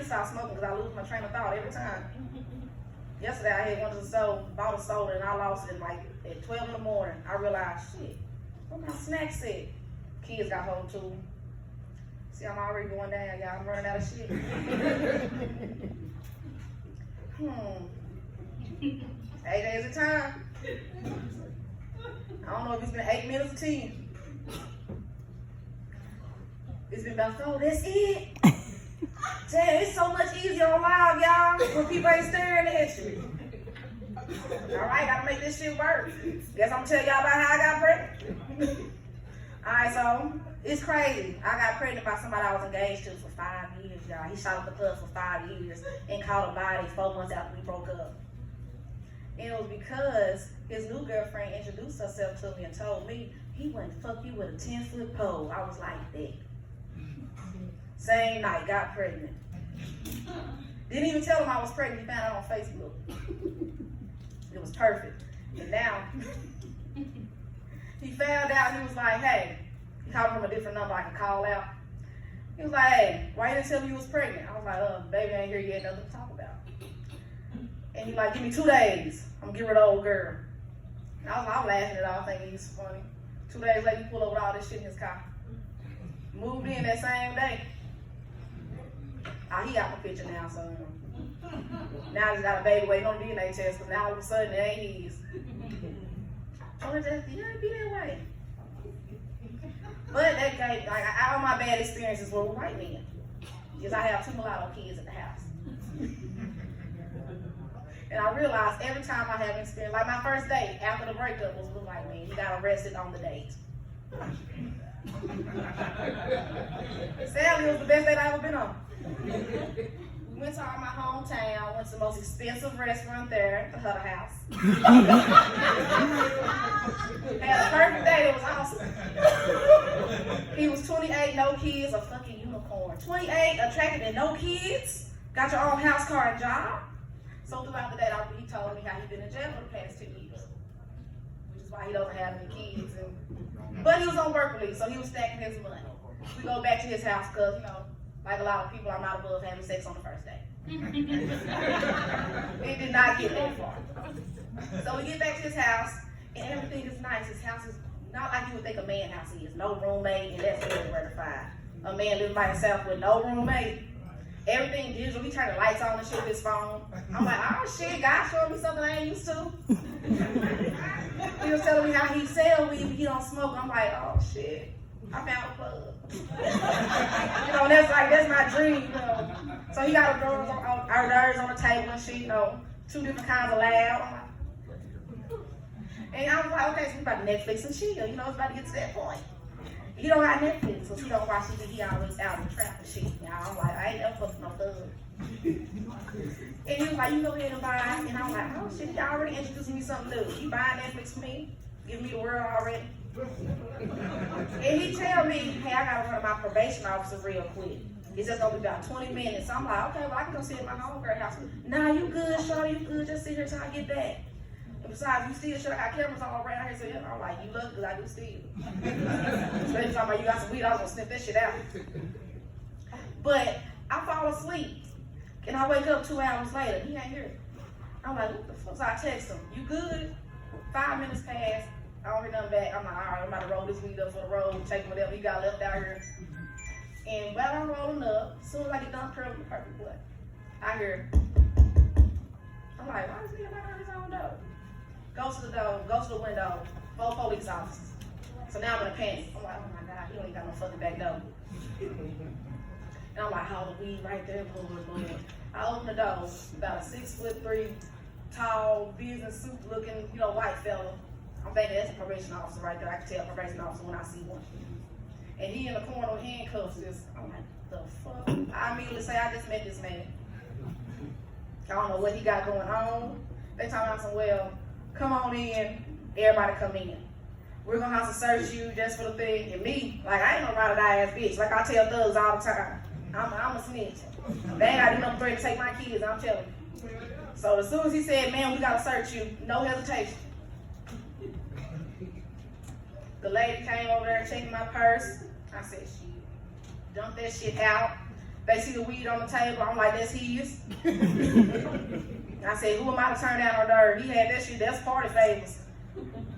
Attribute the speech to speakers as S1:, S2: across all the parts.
S1: to stop smoking because I lose my train of thought every time. Yesterday I had went to the store, bought a soda, and I lost it like at 12 in the morning. I realized, shit, where my snacks at? Kids got hold too. See, I'm already going down, y'all. I'm running out of shit. 8 days at a time. I don't know if it's been 8 minutes or 10. It's been about 4. That's it. Damn, it's so much easier on live, y'all, when people ain't staring at you. Alright, gotta make this shit work. Guess I'm gonna tell y'all about how I got pregnant. Alright, so it's crazy. I got pregnant by somebody I was engaged to for 5 years, y'all. He shot up the club for 5 years and caught a body 4 months after we broke up. And it was because his new girlfriend introduced herself to me and told me he wouldn't fuck you with a 10-foot pole. I was like, that. Same night, got pregnant. Didn't even tell him I was pregnant. He found out on Facebook. It was perfect. And now, he found out, he was like, hey, he called from a different number I could call out. He was like, hey, why you didn't tell me you was pregnant? I was like, baby, I ain't here yet, nothing to talk about. And he like, give me 2 days. I'm gonna give her the old girl. And I was laughing it all, thinking he's funny. 2 days later, he pulled over with all this shit in his car. Moved in that same day. He got my picture now, so now he's got a baby waiting on the DNA test, because now all of a sudden it ain't his. So it just, you ain't be that way. But that day, like, all my bad experiences were with white men. Because I have 2 mulatto kids at the house. And I realized every time I have experience, like my first date after the breakup was with a white man. He got arrested on the date. Sadly, it was the best date I ever been on. We went to my hometown, went to the most expensive restaurant there, the Hutter House. Had a perfect day, it was awesome. He was 28, no kids, a fucking unicorn. 28, attractive and no kids, got your own house, car, and job. So throughout the day, he told me how he'd been in jail for the past 2 years, which is why he doesn't have any kids. But he was on work release, so he was stacking his money. We go back to his house because, you know, like a lot of people, I'm not above having sex on the first day. It did not get that far. So we get back to his house, and everything is nice. His house is not like you would think a man house is. No roommate, and that's really ratified. A man living by himself with no roommate. Everything digital. He turned the lights on and shit with his phone. I'm like, oh shit, God showed me something I ain't used to. He was telling me how he sell weed, but he don't smoke. I'm like, oh shit, I found a plug. You know, that's my dream. You know. So he got our nerds on the table and shit. You know, 2 different kinds of loud. And I was like, okay, so we about to Netflix and chill. You know, it's about to get to that point. He don't got Netflix, so he don't watch TV. He always out in trap and shit. You know, I'm like, I ain't never fucking no thug. And he was like, you go ahead and buy. And I'm like, oh shit, he already introduced me to something new. He buying Netflix for me, giving me the world already. And he tell me, hey, I gotta run to my probation officer real quick. It's just gonna be about 20 minutes. So I'm like, okay, well I can go sit at my homegirl house. Nah, you good, shorty, you good. Just sit here till I get back. And besides, you still should have got cameras all around here. So yeah, I'm like, you look good, I do steal. Especially talking about you got some weed, I was gonna sniff that shit out. But I fall asleep. And I wake up 2 hours later, he ain't here. I'm like, what the fuck? So I text him, you good? 5 minutes pass, I don't hear nothing back. I'm like, all right, I'm about to roll this weed up for the road, take whatever he got left out here. And while I'm rolling up, as soon as I get done curling the perfect butt, I hear, I'm like, why is he knocking on his own door? Go to the door, go to the window, 4 police officers. So now I'm in a panic. I'm like, oh my God, he don't even got no fucking back door. And I'm like, oh, the weed right there, boom, boom, boom. I open the door, about a 6'3", tall, business suit looking, you know, white fella. I'm thinking that's a probation officer right there. I can tell a probation officer when I see one. And he in the corner with handcuffs. I'm like, the fuck? I immediately say, I just met this man. I don't know what he got going on. They talking about some, well, come on in, everybody come in. We're gonna have to search you just for the thing. And me, like, I ain't no ride or die ass bitch. Like I tell thugs all the time, I'm a snitch. They ain't gotta do nothing threatening to take my kids, I'm telling you. So as soon as he said, man, we gotta search you, no hesitation. The lady came over there checking my purse. I said, shit, dump that shit out. They see the weed on the table. I'm like, that's his. I said, who am I to turn down on dirt? He had that shit. That's party favors.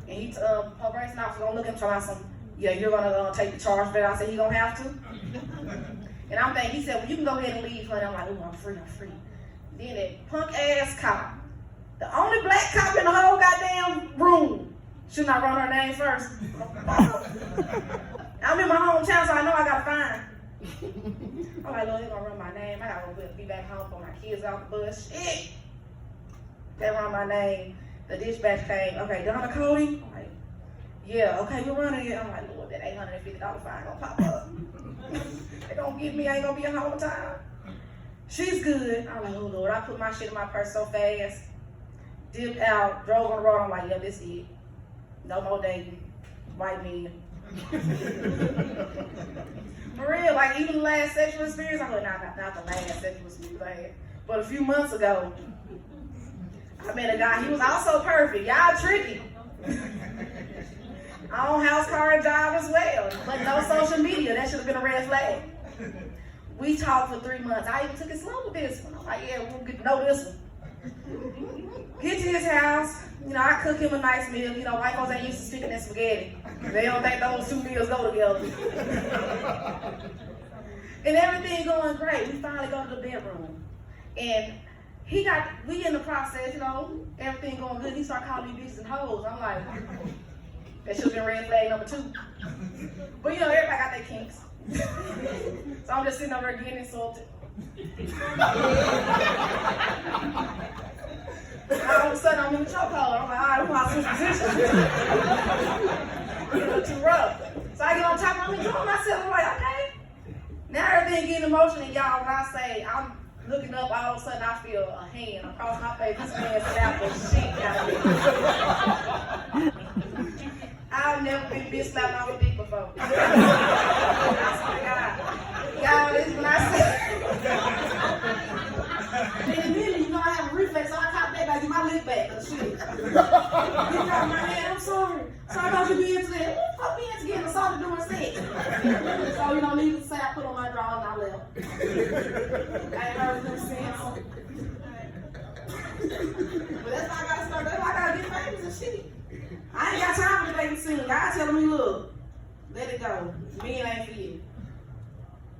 S1: And he, probation officer gonna look at him and tell him, yeah, you're gonna take the charge for that. I said, he gonna have to. And I'm thinking, he said, well, you can go ahead and leave, honey. I'm like, ooh, I'm free. Then that punk ass cop, the only black cop in the whole goddamn room. Shouldn't I run her name first? I'm in my hometown, so I know I got a fine. I'm like, Lord, he's gonna run my name. I gotta be back home for my kids off the bus. Shit. They run my name. The dispatch came. Okay, Donna Cody? I'm like, yeah, okay, you're running it. I'm like, Lord, that $850 fine gonna pop up. They gonna get me, I ain't gonna be at home time. She's good. I'm like, oh Lord, I put my shit in my purse so fast. Dipped out, drove on the road. I'm like, yeah, this is it. No more dating. White men. For real, like even the last sexual experience, I mean, not the last sexual experience I had, but a few months ago, I met a guy, he was also perfect. Y'all tricky. Own house, car, and job as well, but no social media. That should have been a red flag. We talked for 3 months. I even took it slow with this one. I'm like, yeah, we'll get to know this one. Get to his house. You know, I cook him a nice meal. You know, white folks ain't used to sticking in spaghetti. They don't think those two meals go together. And everything going great. We finally go to the bedroom. And we in the process, you know, everything going good. He started calling me bitches and hoes. I'm like, that should have been red flag number 2. But you know, everybody got their kinks. So I'm just sitting over there getting insulted. All of a sudden I'm in the chokehold. I'm like, all right, I'm going to switch positions. It's a little too rough. So I get on top, I'm enjoying myself. I'm like, okay. Now everything getting emotional, y'all. When I say I'm looking up, all of a sudden I feel a hand across my face. This man slapped the shit out of me. I've never been bitch slapped off a dick before. I swear to God. Y'all, this is when I said. In a minute, you know I have a reflex, so I caught that back, get my lip back. Shit. He got my hand, I'm sorry. Sorry about you being together. Fuck being together, sorry to doing sex. So, you know, needless to say, I put on my drawers and I left. I ain't heard them since. But that's how I gotta start. That's why I gotta get famous and shit. I ain't got time for the baby scene. God telling me, look, let it go. Men ain't for you.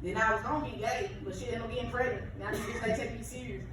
S1: Then I was gonna be gay, but shit ended up getting pregnant. Now these bitches ain't taking me serious.